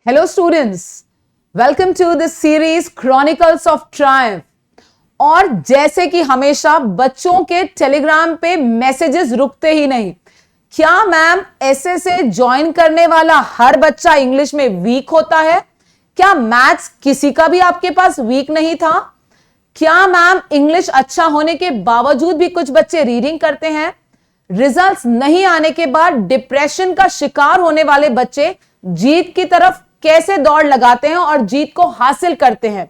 Hello students, welcome to the series Chronicles of Triumph। और जैसे कि हमेशा बच्चों के टेलीग्राम पे मैसेजेस रुकते ही नहीं। क्या मैम एसएसए ज्वाइन करने वाला हर बच्चा इंग्लिश में वीक होता है? क्या मैथ्स किसी का भी आपके पास वीक नहीं था? क्या मैम इंग्लिश अच्छा होने के बावजूद भी कुछ बच्चे रीडिंग करते हैं? रिजल्ट्स नहीं आने के बाद डिप्रेशन का शिकार होने वाले बच्चे जीत की तरफ कैसे दौड़ लगाते हैं और जीत को हासिल करते हैं?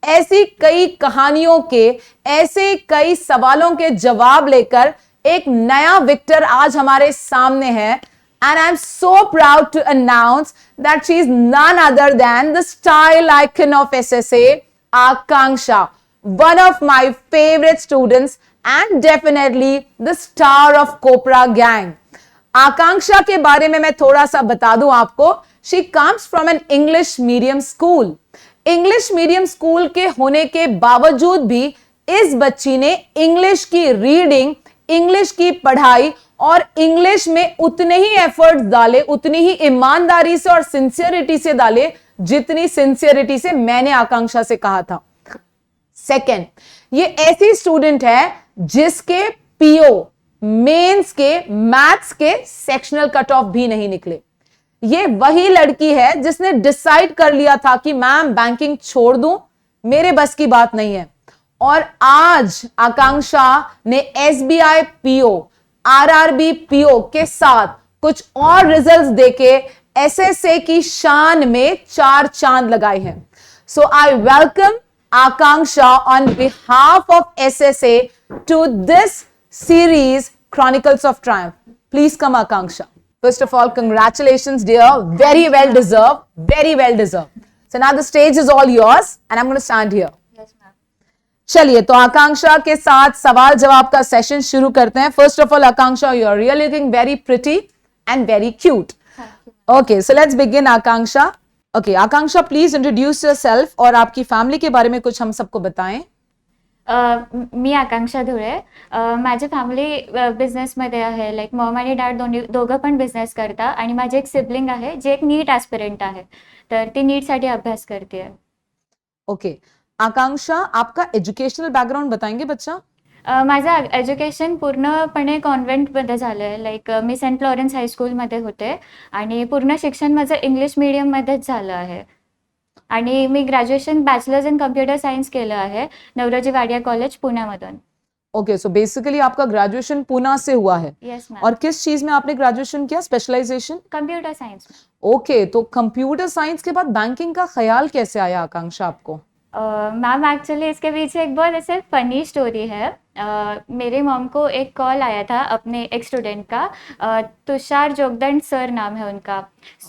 ऐसी कई कहानियों के, ऐसे कई सवालों के जवाब लेकर एक नया विक्टर आज हमारे सामने है। And I'm so proud to announce that she is none other than the style icon of SSA, Akanksha, one of my favorite students and definitely the star of Copra gang. आकांक्षा के बारे में मैं थोड़ा सा बता दूं आपको। She comes from an English medium school. English medium school के होने के बावजूद भी इस बच्ची ने इंग्लिश की रीडिंग, इंग्लिश की पढ़ाई और इंग्लिश में उतने ही एफर्ट्स डाले, उतनी ही ईमानदारी से और सिंसियरिटी से डाले जितनी सिंसियरिटी से मैंने आकांक्षा से कहा था। सेकेंड, ये ऐसी स्टूडेंट है जिसके पीओ मेंस के मैथ्स के सेक्शनल कट ऑफ भी नहीं निकले। ये वही लड़की है जिसने डिसाइड कर लिया था कि मैम बैंकिंग छोड़ दूं, मेरे बस की बात नहीं है। और आज आकांक्षा ने एसबीआई पीओ, आरआरबी पीओ के साथ कुछ और रिजल्ट्स देके एसएसए की शान में 4 चांद लगाए हैं। So I welcome Akanksha on behalf of SSA to this series Chronicles of Triumph. Please come, Akanksha. First of all, congratulations, dear. Very well deserved. Very well deserved. So now the stage is all yours, and I'm going to stand here. Yes, ma'am. चलिए, तो आकांक्षा के साथ सवाल जवाब का session शुरू करते हैं। First of all, Akanksha, you are really looking very pretty and very cute. Okay, so let's begin, Akanksha. Okay, Akanksha, please introduce yourself और आपकी फैमिली के बारे में कुछ हम सबको बताएं। मी आकांक्षा धुळे. माझी फॅमिली बिझनेसमध्ये आहे. लाईक मॉम आणि डॅड दोघं पण बिझनेस करता आणि माझी एक सिबलिंग आहे जे एक नीट ॲस्पिरंट आहे, तर ती नीटसाठी अभ्यास करते. ओके, आकांक्षा आपका एज्युकेशनल बॅकग्राऊंड बताएंगे बच्चा? माझं एज्युकेशन पूर्णपणे कॉन्व्हेंटमध्ये झालं आहे. लाईक मी सेंट लॉरेन्स हायस्कूलमध्ये होते आणि पूर्ण शिक्षण माझं इंग्लिश मीडियममध्येच झालं आहे. आणि मी graduation bachelors in computer science केलं आहे नवरोजी वाडिया कॉलेज पुण्यामधून. ओके, सो बेसिकली आपका ग्रेजुएशन पूना से हुआ है। Yes ma'am. और किस चीज में आपने ग्रेजुएशन किया, स्पेशलाइजेशन? Computer science. ओके, तो कंप्यूटर साइंस के बाद बैंकिंग का ख्याल कैसे आया आकांक्षा आपको? मैम एक्चुअली इसके पीछे एक बहुत ऐसे फनी स्टोरी है. मेरे मॉम को एक कॉल आया था अपने एक स्टूडेंट का, तुषार जोगदंड सर नाम है उनका.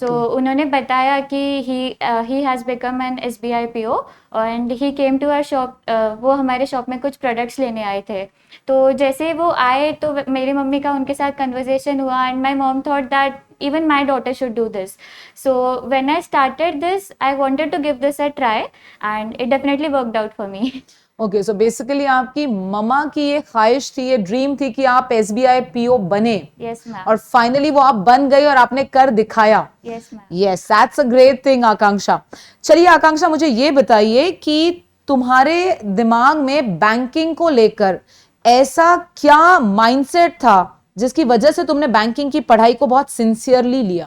सो उन्होंने बताया कि he has become an SBI PO and he came to our shop. वो हमारे शॉप में कुछ प्रोडक्ट्स लेने आए थे. तो जैसे वो आए तो मेरी मम्मी का उनके साथ कन्वर्जेशन हुआ and my mom thought that even my daughter should do this. So when I started this, I wanted to give this a try and it definitely worked out for me. Okay, so basically आपकी mama की ये ख्वाहिश थी, ये dream थी कि आप SBI PO बने। Yes ma'am. और फाइनली वो आप बन गई और आपने कर दिखाया। Yes ma'am. Yes, that's a great thing Akanksha. चलिए आकांक्षा, मुझे ये बताइए कि तुम्हारे दिमाग में बैंकिंग को लेकर ऐसा क्या माइंडसेट था जिसकी वजह से तुमने बैंकिंग की पढ़ाई को बहुत सिंसियरली लिया?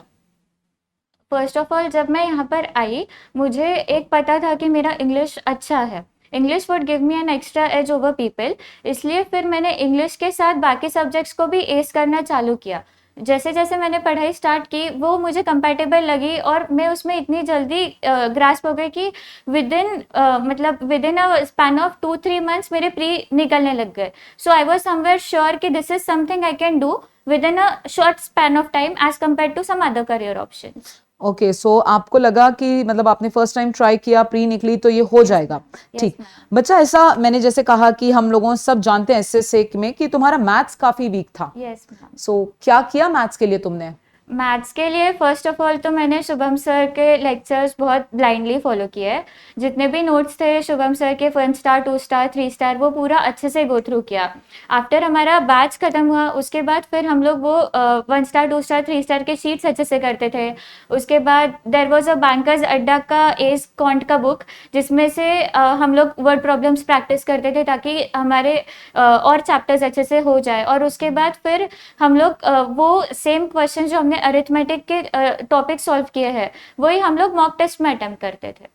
फर्स्ट ऑफ ऑल जब मैं यहाँ पर आई मुझे एक पता था कि मेरा इंग्लिश अच्छा है. English would give me an extra edge over people. इसलिए फिर मैंने इंग्लिश के साथ बाकी सब्जेक्ट्स को भी एस करना चालू किया. जैसे जैसे मैंने पढ़ाई स्टार्ट की वो मुझे कंपैटिबल लगी और मैं उसमें इतनी जल्दी ग्रास्प हो गई कि within a span of 2-3 months मेरे प्री निकलने लग गए. So I was somewhere sure कि this is something I can do within a short span of time as compare to some other career options. Okay, so आपको लगा कि मतलब आपने फर्स्ट टाइम ट्राई किया, प्री निकली तो ये हो जाएगा. ठीक. बच्चा, ऐसा मैंने जैसे कहा कि हम लोगों सब जानते हैं एसएसए में कि तुम्हारा मैथ्स काफी वीक था. Yes ma'am. सो क्या किया मैथ्स के लिए तुमने? मैथ्स के लिए फर्स्ट ऑफ ऑल तो मैंने शुभम सर के लेक्चर्स बहुत ब्लाइंडली फॉलो किए हैं। जितने भी नोट्स थे शुभम सर के 1 स्टार 2 स्टार 3 स्टार वो पूरा अच्छे से गो थ्रू किया। आफ्टर हमारा बैच खत्म हुआ उसके बाद फिर हम लोग वो 1 स्टार 2 स्टार 3 स्टार के शीट्स अच्छे से करते थे। उसके बाद देयर वाज अ बैंकर्स अड्डा का एज कॉन्ट का बुक जिसमें से हम लोग वर्ड प्रॉब्लम्स प्रैक्टिस करते थे ताकि हमारे और चैप्टर्स अच्छे से हो जाए। और उसके बाद फिर हम लोग वो सेम क्वेश्चन जो हमने अरिथमेटिक के टॉपिक सॉल्व किए हैं वही हम लोग मॉक टेस्ट में अटेम्प्ट करते थे।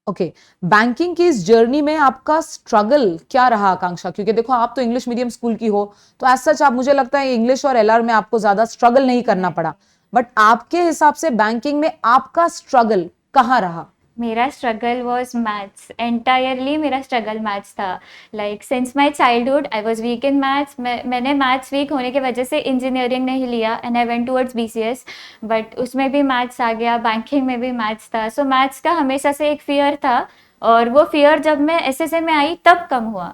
ओके, बैंकिंग की इस जर्नी में आपका स्ट्रगल क्या रहा आकांक्षा? क्योंकि देखो आप तो इंग्लिश मीडियम स्कूल की हो, तो एज सच आप, मुझे लगता है इंग्लिश और एलआर में आपको ज्यादा स्ट्रगल नहीं करना पड़ा, बट आपके हिसाब से बैंकिंग में आपका स्ट्रगल कहाँ रहा? मेरा स्ट्रगल वॉज मैथ्स, एंटायरली मेरा स्ट्रगल मैथ्स था। Like since my childhood I was weak in maths. मैंने मैथ्स वीक होने की वजह से इंजीनियरिंग नहीं लिया and I went towards BCS, but उसमें भी मैथ्स आ गया, बैंकिंग में भी मैथ्स था। सो मैथ्स का हमेशा से एक फियर था और वो फियर जब मैं SSA में आई तब कम हुआ।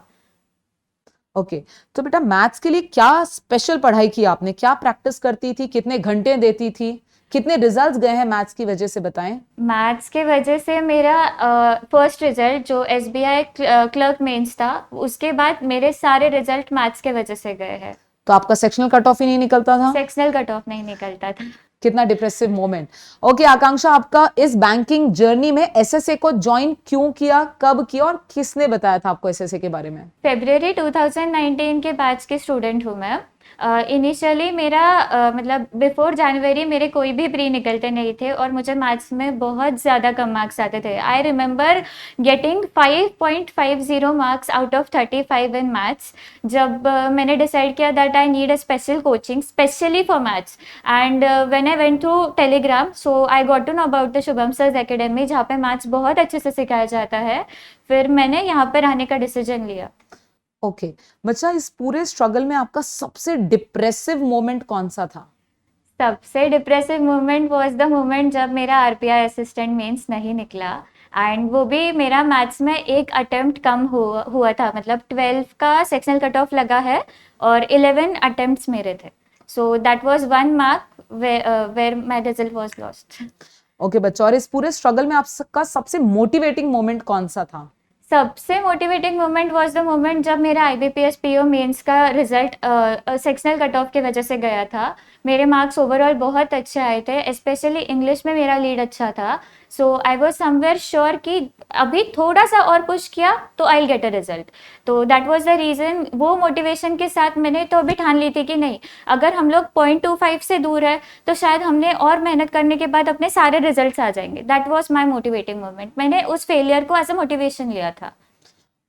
ओके, तो बेटा मैथ्स के लिए क्या स्पेशल पढ़ाई की आपने? क्या प्रैक्टिस करती थी? कितने घंटे देती थी? कितने रिजल्ट्स गए हैं मैथ्स की वजह से, बताएं। मैथ्स के वजह से मेरा फर्स्ट रिजल्ट जो SBI क्लर्क मेंस था उसके बाद मेरे सारे रिजल्ट मैथ्स के वजह से गए हैं। तो आपका सेक्शनल कट ऑफ ही नहीं निकलता था? सेक्शनल कट ऑफ नहीं निकलता था। कितना डिप्रेसिव मोमेंट। ओके आकांक्षा, आपका इस बैंकिंग जर्नी में एसएसए को ज्वाइन क्यों किया, कब किया और किसने बताया था आपको एसएसए के बारे में? फरवरी 2019 के बैच के स्टूडेंट हूँ मैं। इनिशियली मेरा मतलब बिफोर जनवरी मेरे कोई भी प्री निकलते नहीं थे और मुझे मैथ्स में बहुत ज़्यादा कम मार्क्स आते थे। I remember getting 5.50 marks out of 35 in maths. जब मैंने डिसाइड किया that I need a special coaching specially for maths and when I went through Telegram so I got to know about the Shubham sir's academy जहाँ पे maths बहुत अच्छे से सिखाया जाता है। फिर मैंने यहाँ पर आने का डिसीजन लिया। ओके बच्चा, इस पूरे स्ट्रगल में आपका सबसे डिप्रेसिव मोमेंट कौन सा था? सबसे depressive moment was the moment जब मेरा RPI असिस्टेंट मेंस नहीं निकला एंड वो भी मेरा मैथ्स में एक अटेम्प्ट कम हुआ था। मतलब 12 का सेक्शनल कट ऑफ लगा है और 11 अटेम्प्ट्स मेरे थे। So that was 1 mark where my result was lost. Okay बच्चा, और इस पूरे स्ट्रगल में आपका सबसे मोटिवेटिंग मोमेंट कौन सा था? सबसे motivating moment was the moment जब मेरा IBPS PO मेंस का रिजल्ट सेक्शनल कट ऑफ की वजह से गया था। मेरे मार्क्स ओवरऑल बहुत अच्छे आए थे, स्पेशली इंग्लिश में मेरा लीड अच्छा था। सो आई वाज समवेयर श्योर कि अभी थोड़ा सा और पुश किया तो I will get a result. तो दैट वाज द रीज़न। वो मोटिवेशन के साथ मैंने तो अभी ठान ली थी कि नहीं, अगर हम लोग 0.25 से दूर है तो शायद हमने और मेहनत करने के बाद अपने सारे रिजल्ट्स आ जाएंगे। That was my motivating moment. मैंने उस फेलियर को एज अ मोटिवेशन लिया था।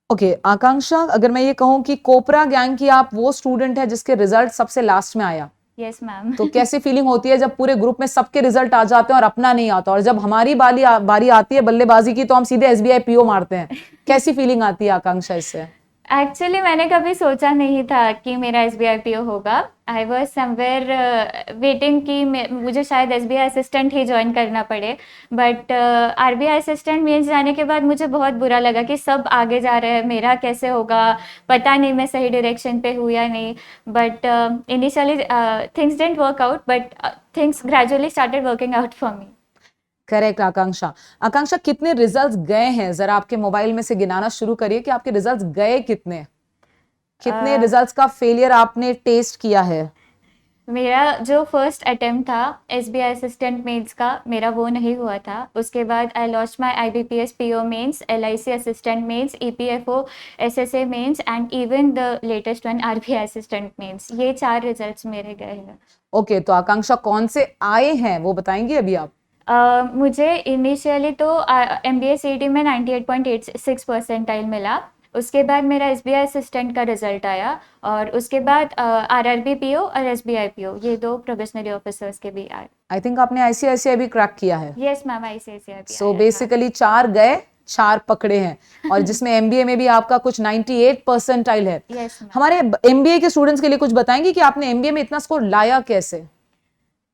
ओके आकांक्षा, अगर मैं ये कहूँ कि कोपरा गैंग की आप वो स्टूडेंट है जिसके रिजल्ट सबसे लास्ट में आया, यस मैम। तो कैसी फीलिंग होती है जब पूरे ग्रुप में सबके रिजल्ट आ जाते हैं और अपना नहीं आता, और जब हमारी बारी आती है बल्लेबाजी की तो हम सीधे SBI PO मारते हैं? कैसी फीलिंग आती है आकांक्षा इससे? एक्चुअली मैंने कभी सोचा नहीं था कि मेरा SBI PO होगा। आई वॉज समवेयर वेटिंग कि मुझे शायद SBI असिस्टेंट ही ज्वाइन करना पड़े, बट RBI असिस्टेंट मेंस जाने के बाद मुझे बहुत बुरा लगा कि सब आगे जा रहे हैं, मेरा कैसे होगा, पता नहीं मैं सही डायरेक्शन पे हूँ या नहीं। But initially things didn't work out but things gradually started working out for me. Correct Akanksha. Akanksha, कितने रिजल्ट्स गए हैं? जरा आपके मोबाइल में से गिनाना शुरू करिए कि आपके रिजल्ट्स गए कितने। कितने रिजल्ट्स का फेलियर आपने टेस्ट किया है? मेरा जो फर्स्ट अटेम्प्ट था SBI असिस्टेंट मेंस का, मेरा वो नहीं हुआ था। उसके बाद I lost my IBPS PO mains, LIC assistant mains, EPFO SSA mains and even the latest one RBI assistant mains. ये 4 रिजल्ट्स मेरे गए हैं। ओके, तो आकांक्षा कौन से आए हैं वो बताएंगी अभी आप? मुझे इनिशियली तो MBA CET में 98.86 परसेंटाइल मिला। उसके बाद मेरा SBI असिस्टेंट का रिजल्ट आया और उसके बाद RRB PO और SBI PO, ये 2 प्रोबेशनरी ऑफिसर्स के भी आए। आई थिंक आपने ICICI भी क्रैक किया है। यस मैम, ICICI भी सो आया बेसिकली 4 गए 4 पकड़े हैं, और जिसमें MBA में भी आपका कुछ 98 परसेंटाइल है। था। Yes ma'am. हमारे MBA के स्टूडेंट्स के लिए कुछ बताएंगे कि आपने MBA में इतना स्कोर लाया कैसे?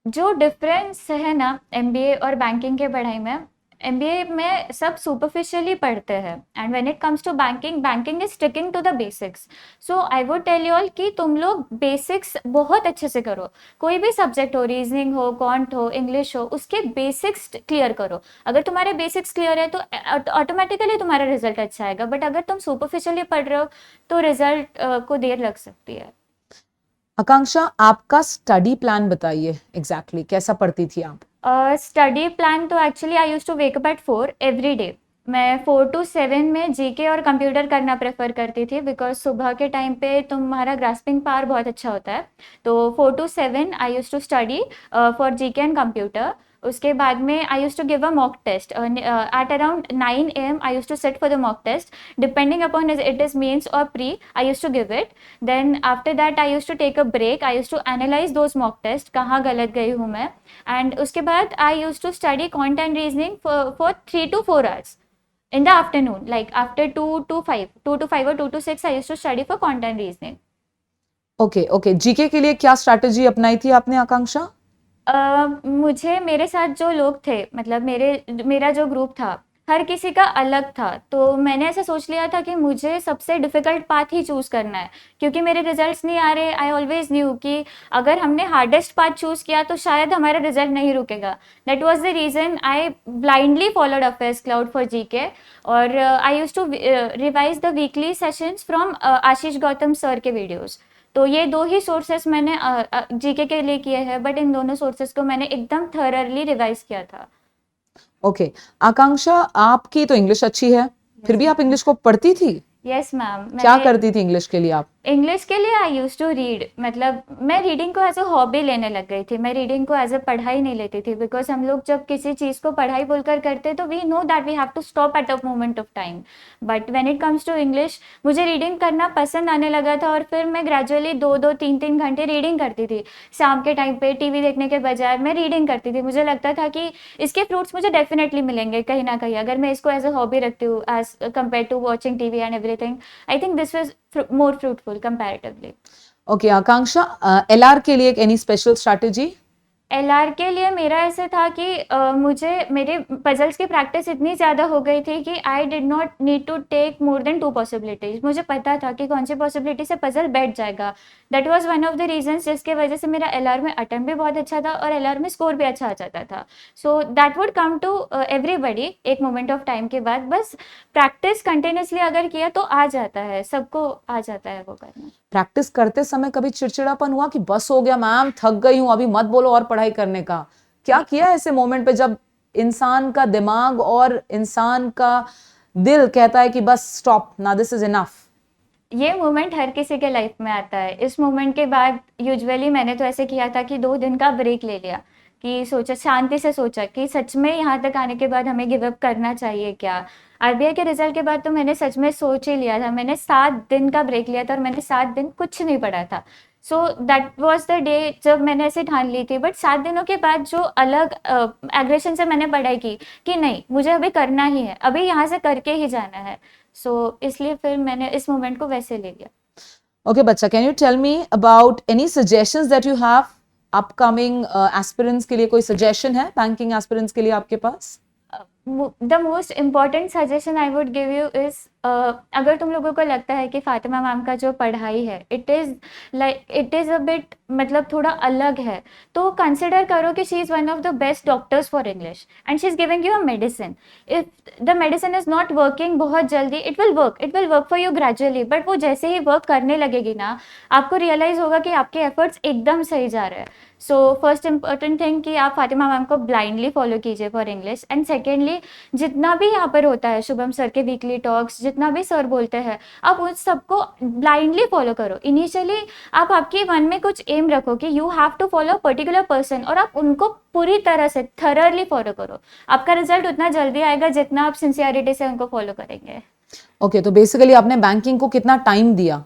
जो डिफरेंस है ना MBA और बैंकिंग के पढ़ाई में, एमबीए में सब सुपरफिशियली पढ़ते हैं and when it comes to banking, banking is sticking to the basics. So I would tell you all कि तुम लोग बेसिक्स बहुत अच्छे से करो. कोई भी सब्जेक्ट हो, रीजनिंग हो, क्वांट हो, इंग्लिश हो, उसके बेसिक्स क्लियर करो. अगर तुम्हारे बेसिक्स क्लियर है तो ऑटोमेटिकली तुम्हारा रिजल्ट अच्छा आएगा. बट अगर तुम सुपरफिशियली पढ़ रहे हो तो रिजल्ट को देर लग सकती है. आकांक्षा, आपका स्टडी प्लान बताइए एग्जैक्टली कैसा पढ़ती थी आप? स्टडी प्लान तो actually I use to wake up at 4 every day. मैं 4 to 7 में जीके और कंप्यूटर करना प्रेफर करती थी बिकॉज सुबह के टाइम पे तुम्हारा ग्रास्पिंग पावर बहुत अच्छा होता है. तो 4 to 7 I use to study for GK and computer. उसके बाद में I use to give a mock test at around 9 AM. I use to sit for the mock test depending upon it is mains or pre. I use to give it. Then after that I use to take a break. I use to analyse those mock test, कहाँ गलत गई हूँ मैं. And उसके बाद आई use to study quant and reasoning for 3 to 4 hours in the afternoon, like after 2 to 5 or 2 to 6 I used to study for quant and reasoning. Okay, GK के लिए क्या स्ट्रैटेजी अपनाई थी आपने आकांक्षा? मुझे मेरे साथ जो लोग थे, मतलब मेरा जो ग्रुप था, हर किसी का अलग था. तो मैंने ऐसा सोच लिया था कि मुझे सबसे डिफिकल्ट पाथ ही चूज़ करना है क्योंकि मेरे रिजल्ट्स नहीं आ रहे. आई ऑलवेज न्यू कि अगर हमने हार्डेस्ट पाथ चूज़ किया तो शायद हमारा रिजल्ट नहीं रुकेगा. That was the reason I blindly followed affairs cloud for GK. और I use to revise the weekly sessions from Ashish Gautam sir के वीडियोज़. तो ये 2 ही सोर्सेस मैंने जीके के लिए किए हैं. बट इन दोनों सोर्सेस को मैंने एकदम थॉरली रिवाइज किया था. ओके, आकांक्षा, आपकी तो इंग्लिश अच्छी है, फिर भी आप इंग्लिश को पढ़ती थी? Yes ma'am. क्या करती थी इंग्लिश के लिए आप? इंग्लिश के लिए आई यूज टू रीड. मतलब मैं रीडिंग को एज अ हॉबी लेने लग गई थी. मैं रीडिंग को एज अ पढ़ाई नहीं लेती थी बिकॉज हम लोग जब किसी चीज़ को पढ़ाई बोलकर करते तो we know that we have to stop at a moment of time. But when it comes to English मुझे रीडिंग करना पसंद आने लगा था और फिर मैं ग्रेजुअली 2-2, 3-3 घंटे रीडिंग करती थी. शाम के टाइम पे टीवी देखने के बजाय मैं रीडिंग करती थी. मुझे लगता था कि इसके फ्रूट्स मुझे डेफिनेटली मिलेंगे कहीं ना कहीं अगर मैं इसको एज अ हॉबी रखती हूँ as compare to watching TV and everything. I think this was more fruitful comparatively. ओके, आकांक्षा, एलआर के लिए एनी स्पेशल स्ट्रैटेजी? एलआर के लिए मेरा ऐसे था कि मुझे मेरे पजल्स की प्रैक्टिस इतनी ज़्यादा हो गई थी कि I did not need to take more than 2 possibilities. मुझे पता था कि कौन सी पॉसिबिलिटी से पजल बैठ जाएगा. That was one of the reasons जिसके वजह से मेरा एलआर में अटेम्प्ट भी बहुत अच्छा था और एलआर में स्कोर भी अच्छा आ जाता था. So that would come to everybody एक मोमेंट ऑफ टाइम के बाद. बस प्रैक्टिस कंटिन्यूसली अगर किया तो आ जाता है, सबको आ जाता है वो करना. प्रैक्टिस करते समय कभी चिड़चिड़ापन हुआ कि बस हो गया मैम, थक गई हूं, अभी मत बोलो और पढ़ाई करने का? क्या किया ऐसे मोमेंट पे जब इंसान का दिमाग और इंसान का दिल कहता है कि बस स्टॉप ना, दिस इज इनफ? ये मोमेंट हर किसी के लाइफ में आता है. इस मोमेंट के बाद यूजुअली मैंने तो ऐसे किया था कि 2 दिन का ब्रेक ले लिया कि सोचा, शांति से सोचा कि सच में यहाँ तक आने के बाद हमें गिव अप करना चाहिए क्या. आरबीआई के रिजल्ट के बाद तो मैंने सच में सोच ही लिया था. मैंने 7 दिन का ब्रेक लिया था और मैंने 7 दिन कुछ नहीं पढ़ा था. So that was the day जब मैंने ऐसे ठान ली थी. बट 7 दिनों के बाद जो अलग एग्रेशन से मैंने पढ़ाई की कि नहीं मुझे अभी करना ही है, अभी यहाँ से करके ही जाना है. सो इसलिए फिर मैंने इस मोमेंट को वैसे ले लिया. ओके बच्चा, can you tell me about any suggestions that you have upcoming aspirants के लिए? कोई सजेशन है बैंकिंग एस्पिरेंट्स के लिए आपके पास? The most important suggestion I would give you is, अगर तुम लोगों को लगता है कि फातिमा मैम का जो पढ़ाई है इट इज़ अ बिट मतलब थोड़ा अलग है, तो कंसिडर करो कि she is one of the best doctors for English and she is giving you a medicine. If the medicine is not working बहुत जल्दी, it will work for you gradually. But वो जैसे ही वर्क करने लगेगी ना, आपको रियलाइज़ होगा कि आपके एफर्ट्स एकदम सही जा रहे हैं. सो फर्स्ट इम्पॉर्टेंट थिंग कि आप फातिमा मैम को ब्लाइंडली फॉलो कीजिए फॉर इंग्लिश. एंड सेकेंडली, जितना भी यहाँ पर होता है, शुभम सर के वीकली टॉक्स, जितना भी सर बोलते हैं, आप उन सबको ब्लाइंडली फॉलो करो. इनिशियली आप आपके मन में कुछ एम रखो कि you have to follow particular person और आप उनको पूरी तरह से थरली फॉलो करो. आपका रिजल्ट उतना जल्दी आएगा जितना आप सिंसियरिटी से उनको फॉलो करेंगे. ओके, तो बेसिकली आपने बैंकिंग को कितना टाइम दिया?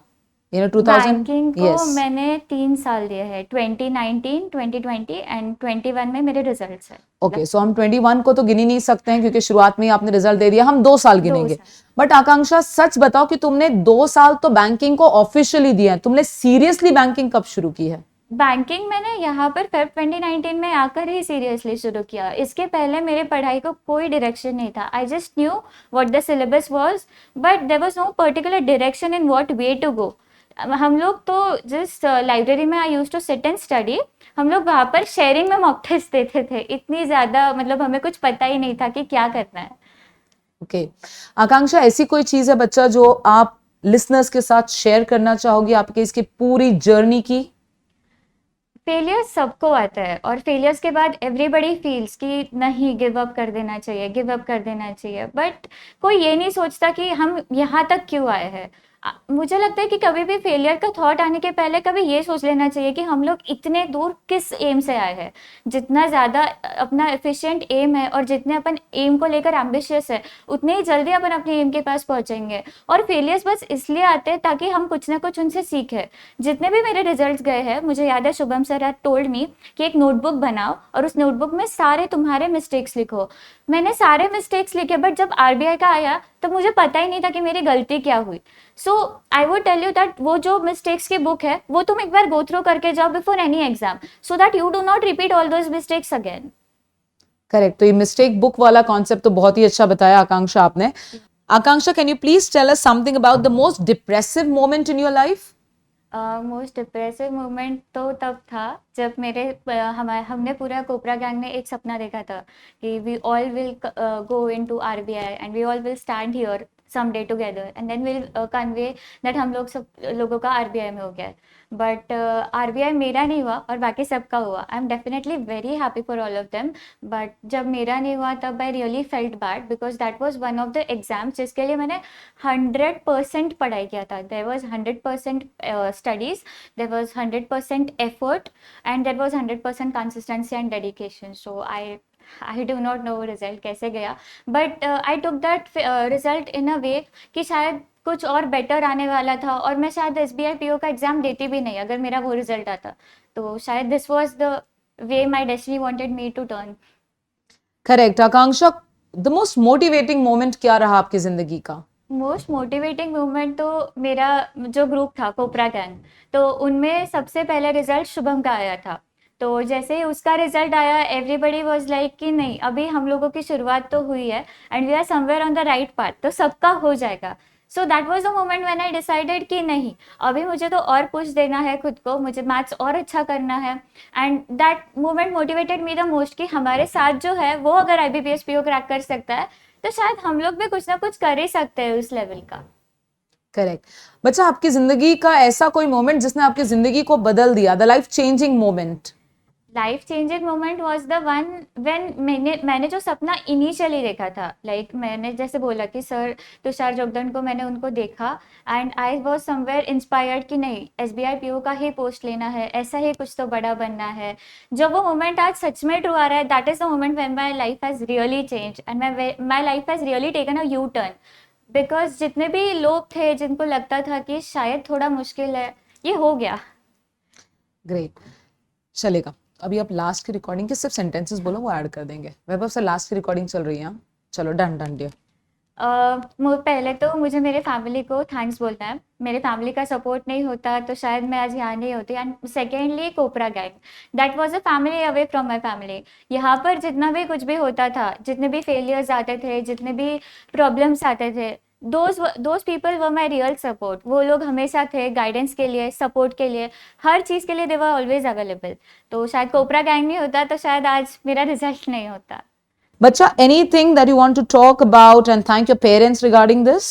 बैंकिंग को मैंने 3 साल दिए हैं. 2019, 2020 एंड 21 में मेरे रिजल्ट्स है. ओके, सो हम 21 को तो गिन ही नहीं सकते हैं क्योंकि शुरुआत में ही आपने रिजल्ट दे दिया. हम 2 साल गिनेंगे. बट आकांक्षा, सच बताओ कि तुमने 2 साल तो बैंकिंग को ऑफिशियली दिया है, तुमने सीरियसली बैंकिंग कब शुरू की है? बैंकिंग मैंने यहाँ पर फेब 2019 में आकर ही सीरियसली शुरू किया। इसके पहले मेरे पढ़ाई को कोई डायरेक्शन नहीं था। I just knew what the syllabus was, but there was no particular direction in what way to go. हम लोग तो जिस लाइब्रेरी में I used to sit and study, हम लोग वहाँ पर शेयरिंग में मॉक टेस्ट देते थे। इतनी ज़्यादा मतलब हमें कुछ पता ही नहीं था कि क्या करना है। ओके आकांक्षा, ऐसी कोई चीज है बच्चा जो आप लिसनर्स के साथ शेयर करना चाहोगी आपके इसकी पूरी जर्नी की? फेलियर्स सबको आता है और फेलियर्स के बाद एवरीबडी फील्स कि नहीं गिव अप कर देना चाहिए, गिव अप कर देना चाहिए, बट कोई ये नहीं सोचता कि हम यहाँ तक क्यों आए हैं। मुझे लगता है कि कभी भी फेलियर का थॉट आने के पहले कभी ये सोच लेना चाहिए कि हम लोग इतने दूर किस एम से आए हैं। जितना ज़्यादा अपना एफिशिएंट एम है और जितने अपन एम को लेकर एम्बिशियस है, उतने ही जल्दी अपन अपने एम के पास पहुंचेंगे। और फेलियर्स बस इसलिए आते हैं ताकि हम कुछ ना कुछ उनसे सीखें। जितने भी मेरे रिजल्ट्स गए हैं, मुझे याद है Shubham sir had told me कि एक नोटबुक बनाओ और उस नोटबुक में सारे तुम्हारे मिस्टेक्स लिखो। मैंने सारे मिस्टेक्स लिखे, बट जब आरबीआई का आया तो मुझे पता ही नहीं था कि मेरी गलती क्या हुई। So I would tell you that वो जो मिस्टेक्स की बुक है वो तुम एक बार गो थ्रू करके जाओ before any exam, so that you do not repeat all those mistakes again. Correct. तो ये मिस्टेक बुक वाला कॉन्सेप्ट तो बहुत ही अच्छा बताया आकांक्षा आपने। Akanksha, can you please tell us something about the most depressive moment in your life? Most depressive moment तो तब था जब हमने पूरा कोपरा गैंग ने एक सपना देखा था कि we all will go into RBI and we all will stand here someday together and then we'll convey that हम लोग सब लोगों का आरबीआई में हो गया है। बट आरबीआई मेरा नहीं हुआ और बाकी सबका हुआ। I am definitely very happy for all of them, but जब मेरा नहीं हुआ तब I really felt bad because that was one of the exams जिसके लिए मैंने 100% पढ़ाई किया था। There was 100% studies, there was 100% effort and there was 100% consistency and dedication. So I do not know result कैसे गया, but I took that result in a way कि शायद कुछ और बेटर आने वाला था और मैं शायद एसबीआई पीओ का एग्जाम देती भी नहीं अगर मेरा वो रिजल्ट आता। तो शायद this was the way my destiny wanted me to turn. Correct. Akanksha, the most motivating moment क्या रहा आपकी जिंदगी का? मोस्ट मोटिवेटिंग मोमेंट तो मेरा जो ग्रुप था कोपरा गैंग, तो उनमें सबसे पहले रिजल्ट शुभम का आया था। तो जैसे ही उसका रिजल्ट आया एवरीबडी वाज लाइक कि नहीं अभी हम लोगों की शुरुआत तो हुई है and we are somewhere on the right path, तो सबका हो जाएगा। So that was the moment when I decided कि नहीं अभी मुझे तो और पुश देना है खुद को, मुझे मैथ्स और अच्छा करना है। And that moment motivated me the most कि हमारे साथ जो है वो अगर आईबीपीएस पीओ क्रैक कर सकता है तो शायद हम लोग भी कुछ ना कुछ कर ही सकते हैं उस लेवल का। करेक्ट। बच्चा, आपकी जिंदगी का ऐसा कोई मोमेंट जिसने आपकी जिंदगी को बदल दिया, the life changing moment? Life changing moment was the one when मैंने जो सपना इनिशियली देखा था, लाइक मैंने जैसे बोला कि सर तुषार जोगदंड को मैंने उनको देखा and I was somewhere inspired कि नहीं एसबीआई पीओ का ही पोस्ट लेना है, ऐसा ही कुछ तो बड़ा बनना है। जब वो मोमेंट आज सच में ट्रू आ रहा है, that is the moment when my life has really change and my life has really taken a U turn. Because जितने भी लोग थे जिनको लगता था कि शायद थोड़ा मुश्किल है, ये हो गया। ग्रेट, चलेगा। अभी आप लास्ट की रिकॉर्डिंग के सिर्फ सेंटेंसेस बोलो, वो ऐड कर देंगे। वैभव सर, लास्ट की रिकॉर्डिंग चल रही है। चलो डन डियर। पहले तो मुझे मेरे फैमिली को थैंक्स बोलना है। मेरे फैमिली का सपोर्ट नहीं होता तो शायद मैं आज यहाँ नहीं होती। And secondly Kopra gang, that was a family away from my family. यहाँ पर जितना भी कुछ भी होता था, जितने भी फेलियर्स आते थे, जितने भी प्रॉब्लम्स आते थे, those people were my real support. वो लोग हमेशा थे गाइडेंस के लिए, सपोर्ट के लिए, हर चीज़ के लिए दे वर ऑलवेज अवेलेबल। तो शायद कोपरा गैंग नहीं होता तो शायद आज मेरा रिजल्ट नहीं होता। Bacha, anything that you want to talk about and thank your parents regarding this?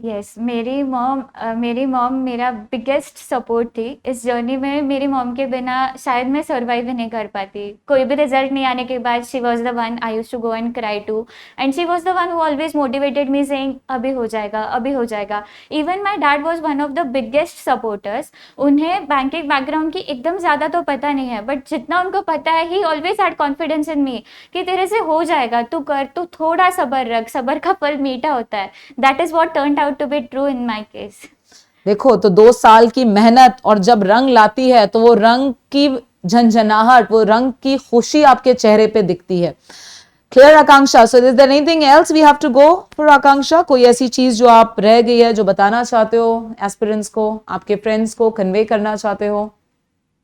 Yes, मेरी मॉम मेरा बिगेस्ट सपोर्ट थी इस जर्नी में। मेरी मॉम के बिना शायद मैं सर्वाइव ही नहीं कर पाती। कोई भी रिजल्ट नहीं आने के बाद she was the one I used to go and cry to and she was the one who always motivated me saying अभी हो जाएगा, अभी हो जाएगा। Even my dad was one of the biggest supporters. उन्हें बैंकिंग बैकग्राउंड की एकदम ज़्यादा तो पता नहीं है, बट जितना उनको पता है ही always had confidence in me कि तेरे से हो जाएगा, तू कर, तू थोड़ा सब्र रख, सब्र का फल मीठा होता है। That is what turned out to be true in my case. देखो, तो 2 साल की मेहनत और जब रंग लाती है तो वो रंग की झंझनाहट, वो रंग की खुशी आपके चेहरे पे दिखती है। Clear Akanksha? So is there anything else we have to go for Akanksha? कोई ऐसी चीज जो आप रह गई है, जो बताना चाहते हो एस्पिरेंट्स को, आपके फ्रेंड्स को कन्वे करना चाहते हो?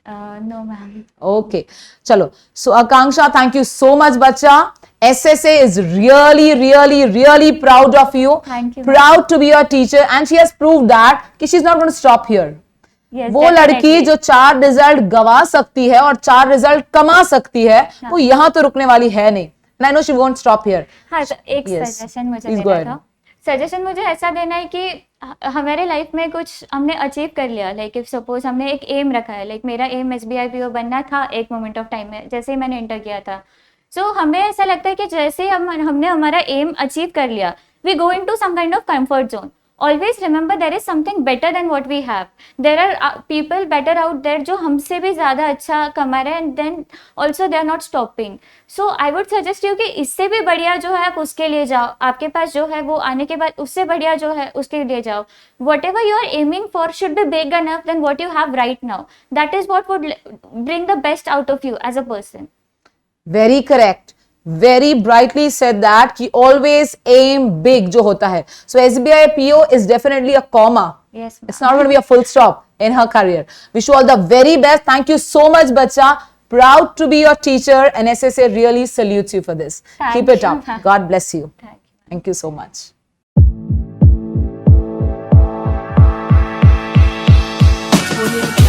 No ma'am. Okay, chalo. So Akanksha, thank you so much, bacha. SSA is really, really, really proud of you. Thank you, Proud to be your teacher, and she has proved that कि she's not going to stop here. Yes, वो लड़की definitely. जो 4 result गवा सकती है और 4 result कमा सकती है, वो यहाँ तो रुकने वाली है नहीं. And I know she won't stop here. हाँ, तो एक Yes. सजेशन मुझे Please go देना ahead. था. सजेशन मुझे ऐसा देना है कि हमारे लाइफ में कुछ हमने अचीव कर लिया, लाइक इफ सपोज हमने एक एम रखा है, लाइक मेरा एम SBI PO बनना था एक मोमेंट ऑफ टाइम में, जैसे ही मैंने इंटर किया था. सो हमें ऐसा लगता है कि जैसे ही हमने हमारा एम अचीव कर लिया, we go into some kind of comfort zone. Always remember there is something better than what we have. There are people better out there जो हमसे भी ज़्यादा अच्छा कमा रहे हैं, and then also they are not stopping. So I would suggest you कि इससे भी बढ़िया जो है आप उसके लिए जाओ. आपके पास जो है वो आने के बाद उससे बढ़िया जो है उसके लिए जाओ. Whatever you are aiming for should be big enough than what you have right now. That is what would bring the best out of you as a person. Very correct. Very brightly said that कि always aim big जो होता है. So SBI PO is definitely a comma. Yes, It's not going to be a full stop in her career. Wish you all the very best. Thank you so much, bacha. Proud to be your teacher, and SSA really salutes you for this. Thank Keep it you, up. ma'am. God bless you. Thank you. Thank you so much. Audio